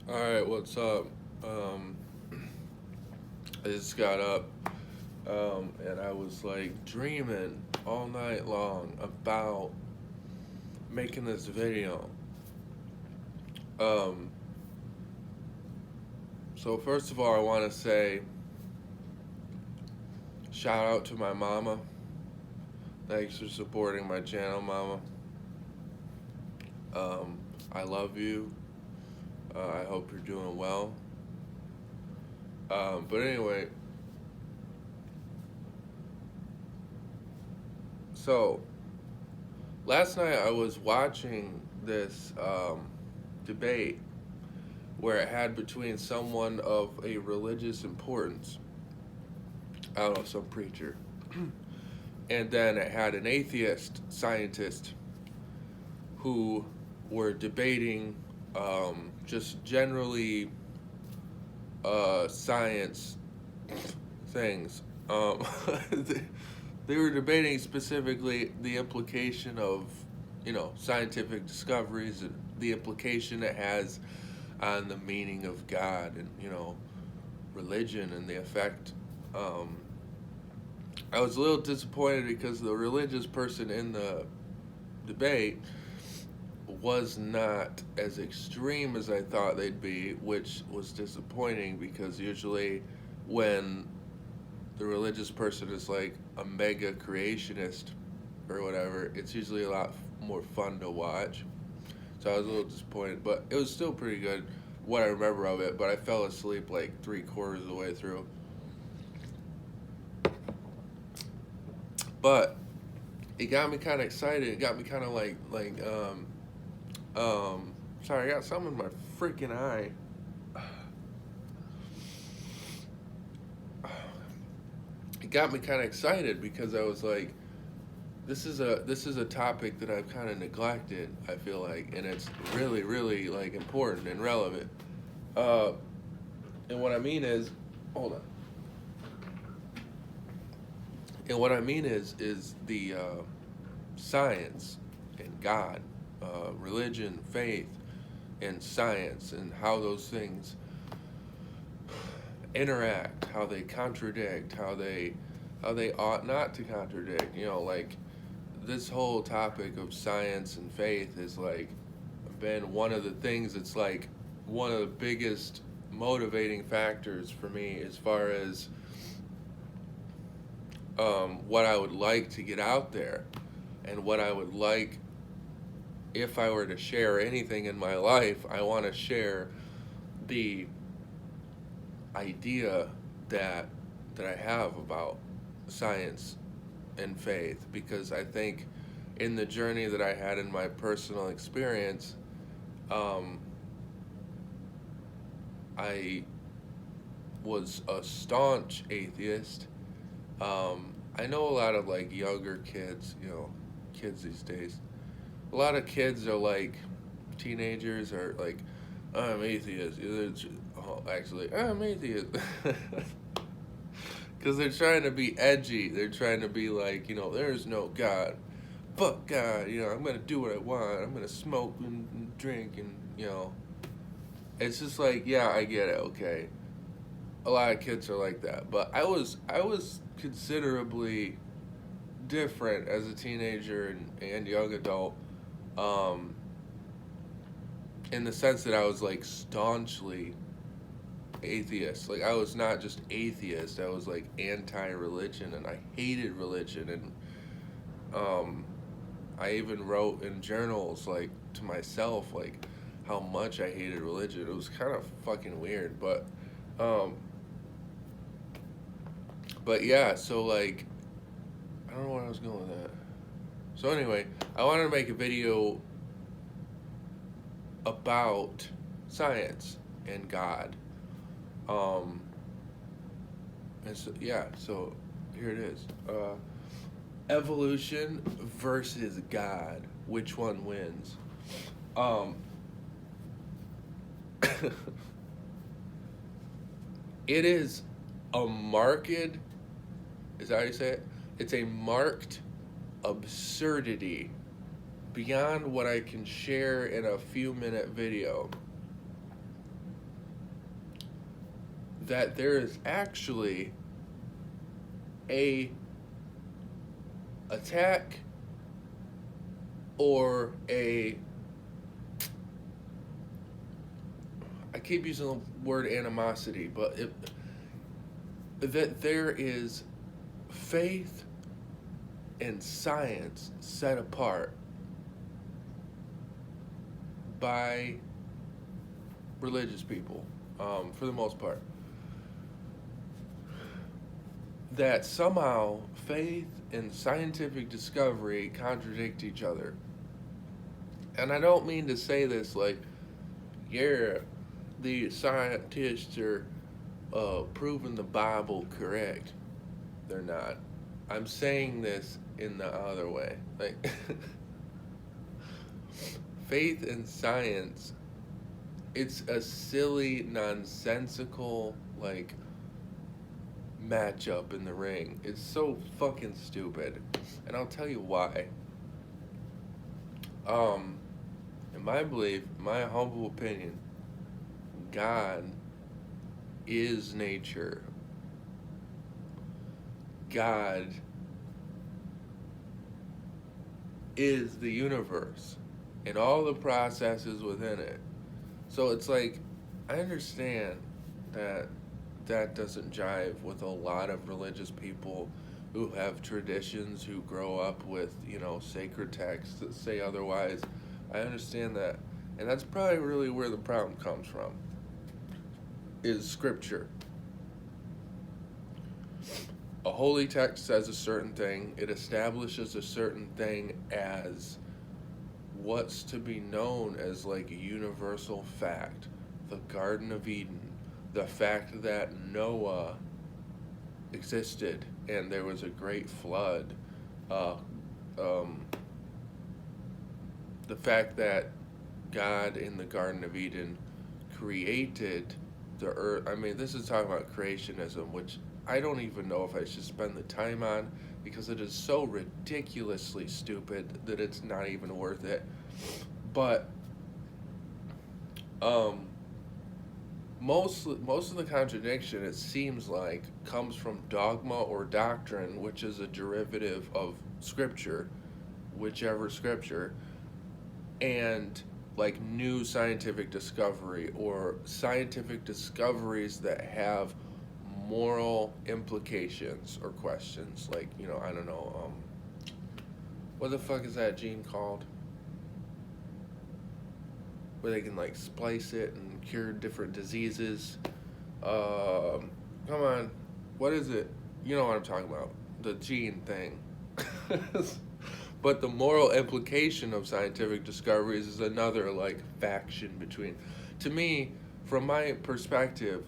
Alright, what's up? Um, I just got up and I was like dreaming all night long about making this video. Um, so, first of all, I want to say shout out to my mama. Thanks for supporting my channel, mama. Um, I love you. I hope you're doing well. But anyway, so last night I was watching this debate where it had between someone of a religious importance, I don't know, some preacher, and then it had an atheist scientist who were debating just generally science things. They, they were debating specifically the implication of, scientific discoveries and the implication it has on the meaning of God and, religion and the effect. Um, I was a little disappointed because the religious person in the debate was not as extreme as I thought they'd be, which was disappointing because usually when the religious person is like a mega creationist or whatever, it's usually a lot more fun to watch. So I was a little disappointed, but it was still pretty good what I remember of it, but I fell asleep like 3/4 of the way through. But it got me kind of excited. It got me kind of sorry, I got something in my freaking eye. It got me kind of excited because I was like, this is a topic that I've kind of neglected. I feel like, and it's really, really like important and relevant. Uh, and what I mean is, hold on. And what I mean is the science and God, religion, faith, and science, and how those things interact, how they contradict, how they ought not to contradict. Like this whole topic of science and faith has like been one of the things that's like one of the biggest motivating factors for me as far as what I would like to get out there and what I would like if I were to share anything in my life. I want to share the idea that that I have about science and faith because I think in the journey that I had in my personal experience, um, I was a staunch atheist. I know a lot of like younger kids, kids these days. A lot of kids are like teenagers are like, I'm atheist. Oh, actually, I'm atheist. Because they're trying to be edgy. They're trying to be like, there's no God. Fuck God. I'm going to do what I want. I'm going to smoke and drink and. It's just like, yeah, I get it. Okay. A lot of kids are like that. But I was considerably different as a teenager and young adult. Um, in the sense that I was like staunchly atheist. Like I was not just atheist. I was like anti-religion, and I hated religion. And um, I even wrote in journals like to myself like how much I hated religion. It was kind of fucking weird, um, but yeah. So like I don't know where I was going with that. So anyway, I wanted to make a video about science and God. Um, and so yeah, so here it is. Evolution versus God. Which one wins? Um, it is a marked. Is that how you say it? It's a marked absurdity beyond what I can share in a few minute video that there is actually a attack or a, I keep using the word animosity, but that there is faith and science set apart by religious people, for the most part, that somehow faith and scientific discovery contradict each other. And I don't mean to say this like, yeah, the scientists are proving the Bible correct. They're not. I'm saying this in the other way. Like, faith and science, it's a silly, nonsensical, like, matchup in the ring. It's so fucking stupid. And I'll tell you why. In my belief, my humble opinion, God is nature. God is the universe and all the processes within it. So it's like, I understand that that doesn't jive with a lot of religious people who have traditions, who grow up with, sacred texts that say otherwise. I understand that. And that's probably really where the problem comes from, is scripture. A holy text says a certain thing. It establishes a certain thing as what's to be known as like a universal fact. The Garden of Eden. The fact that Noah existed and there was a great flood. The fact that God in the Garden of Eden created the earth. I mean, this is talking about creationism, which I don't even know if I should spend the time on, because it is so ridiculously stupid that it's not even worth it. But most of the contradiction, it seems like, comes from dogma or doctrine, which is a derivative of scripture, whichever scripture, and like new scientific discovery or scientific discoveries that have moral implications or questions. Like, I don't know, what the fuck is that gene called? Where they can like splice it and cure different diseases. Come on, what is it? You know what I'm talking about? The gene thing. But the moral implication of scientific discoveries is another like faction between. To me, from my perspective,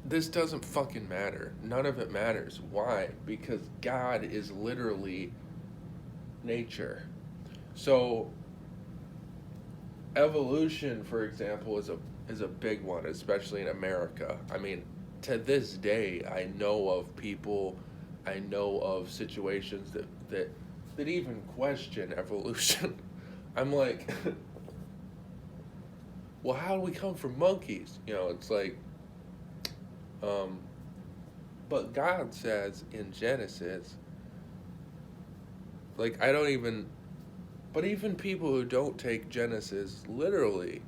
this doesn't fucking matter. None of it matters. Why? Because God is literally nature. So evolution, for example, is a big one, especially in America. I mean, to this day, I know of situations that even question evolution. I'm like, well, how do we come from monkeys? It's like, but God says in Genesis, like, but even people who don't take Genesis literally,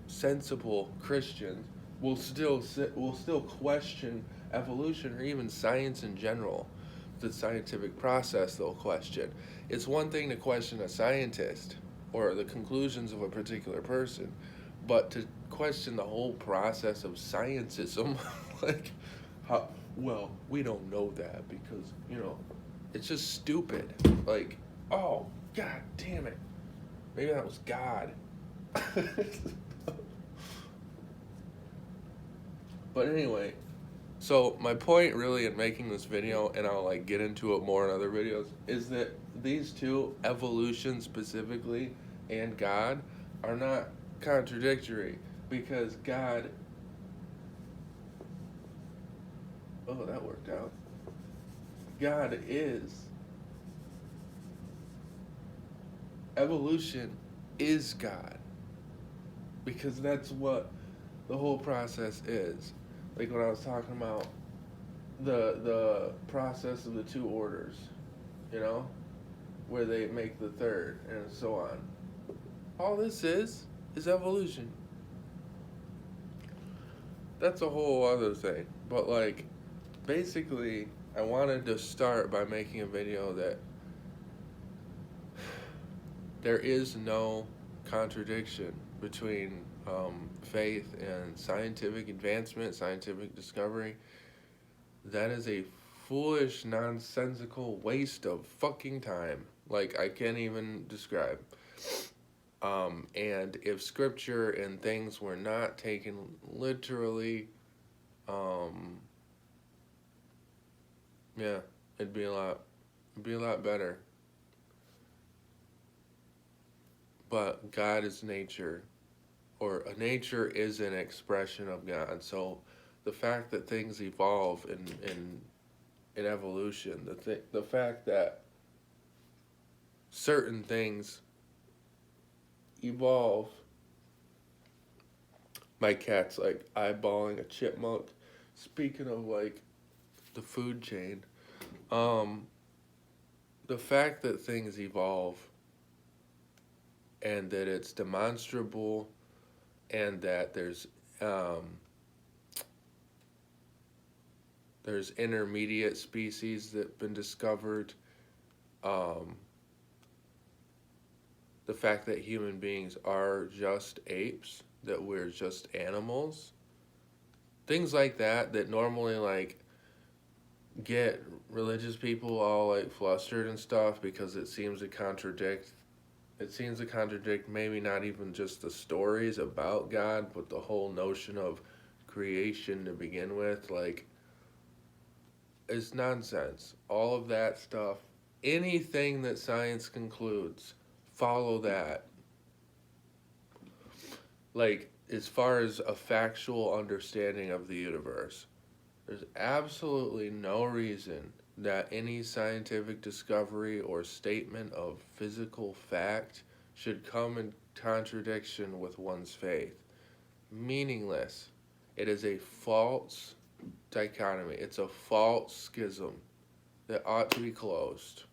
sensible Christians will still question evolution or even science in general. The scientific process they'll question. It's one thing to question a scientist or the conclusions of a particular person, but to question the whole process of scientism, like, how, well, we don't know that because, it's just stupid. Like, oh, god damn it. Maybe that was God. But anyway, so my point really in making this video, and I'll like get into it more in other videos, is that these two, evolution specifically and God, are not contradictory, because God, oh, that worked out. God evolution is God, because that's what the whole process is. Like when I was talking about the process of the two orders, you know, where they make the third and so on. All this is evolution. That's a whole other thing. But like basically I wanted to start by making a video that there is no contradiction between faith and scientific advancement, scientific discovery. That is a foolish, nonsensical waste of fucking time. Like, I can't even describe. And if scripture and things were not taken literally, yeah, it'd be a lot better. But God is nature, or nature is an expression of God. So the fact that things evolve in evolution, the fact that certain things evolve. My cat's like eyeballing a chipmunk. Speaking of like the food chain, um, the fact that things evolve and that it's demonstrable and that there's intermediate species that have been discovered. Um, the fact that human beings are just apes, that we're just animals, things like that normally like get religious people all like flustered and stuff because it seems to contradict maybe not even just the stories about God, but the whole notion of creation to begin with. Like, it's nonsense. All of that stuff, anything that science concludes, follow that. Like, as far as a factual understanding of the universe, there's absolutely no reason that any scientific discovery or statement of physical fact should come in contradiction with one's faith. Meaningless. It is a false dichotomy. It's a false schism that ought to be closed.